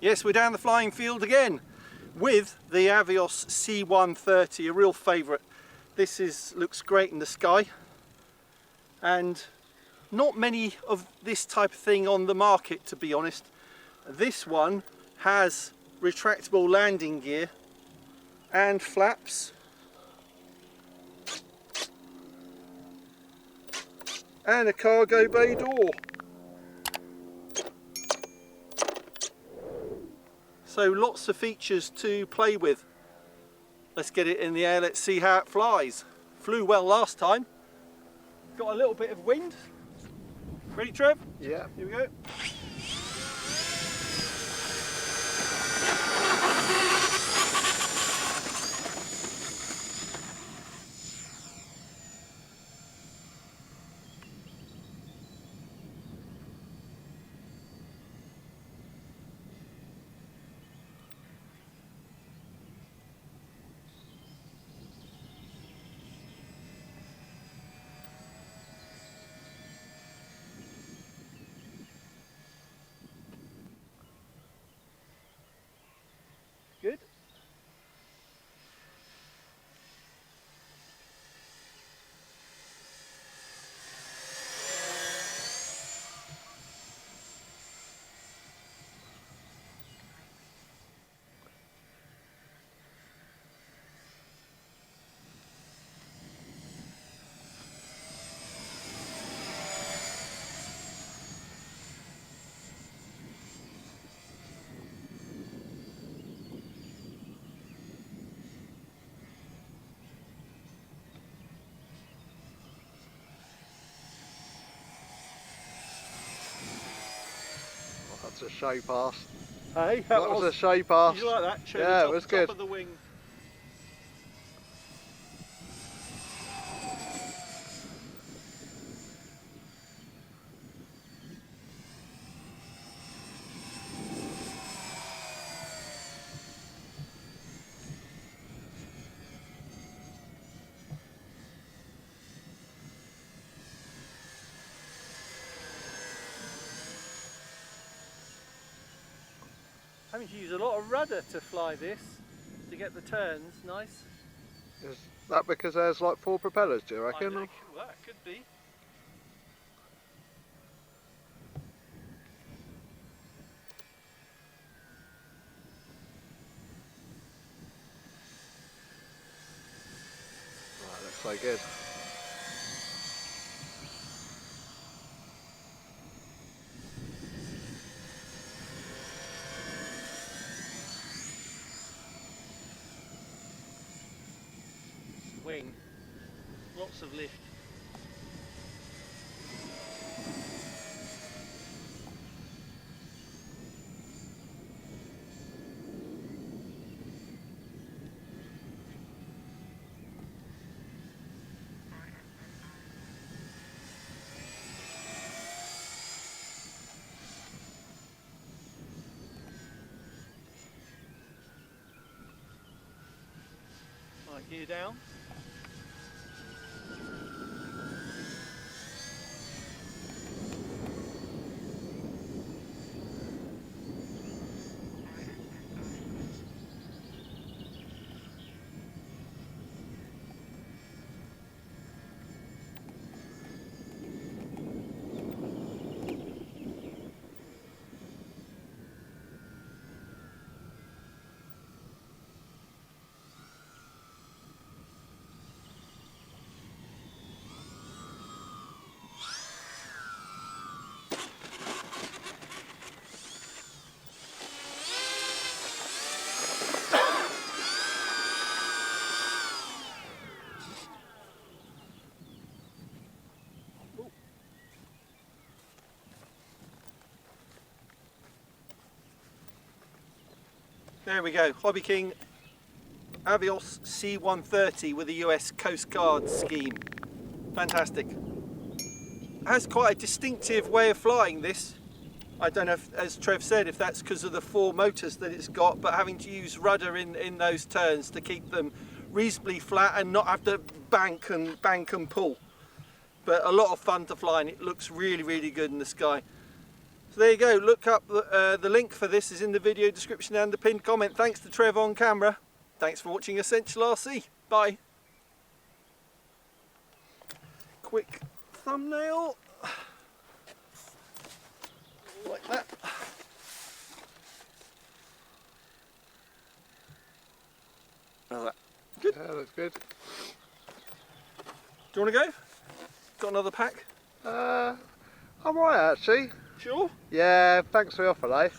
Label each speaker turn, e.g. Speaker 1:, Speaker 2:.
Speaker 1: Yes, we're down the flying field again with the AVIOS C-130, a real favourite. This looks great in the sky, and not many of this type of thing on the market, to be honest. This one has retractable landing gear and flaps and a cargo bay door. So lots of features to play with. Let's get it in the air, let's see how it flies. Flew well last time. Got a little bit of wind. Ready, Trev?
Speaker 2: Yeah.
Speaker 1: Here we go. Good.
Speaker 2: That's a show pass.
Speaker 1: Hey,
Speaker 2: that was a show pass.
Speaker 1: Did you like that? Show
Speaker 2: yeah,
Speaker 1: the top,
Speaker 2: it was good.
Speaker 1: Top of the wing. Having to use a lot of rudder to fly this, to get the turns nice.
Speaker 2: Is that because there's like 4 propellers, do you reckon?
Speaker 1: Well, that could be.
Speaker 2: Right, looks so good.
Speaker 1: Wing, lots of lift. Right, gear down. There we go, Hobby King AVIOS C-130 with a US Coast Guard scheme. Fantastic. Has quite a distinctive way of flying this. I don't know if, as Trev said, if that's because of the 4 motors that it's got, but having to use rudder in those turns to keep them reasonably flat and not have to bank and pull. But a lot of fun to fly, and it looks really, really good in the sky. So there you go, look up the link for this is in the video description and the pinned comment. Thanks to Trev on camera. Thanks for watching Essential RC. Bye. Quick thumbnail. Like that. How's that? Good?
Speaker 2: Yeah, that's good.
Speaker 1: Do you want to go? Got another pack?
Speaker 2: I'm right actually.
Speaker 1: Sure.
Speaker 2: Yeah, thanks for the offer, though.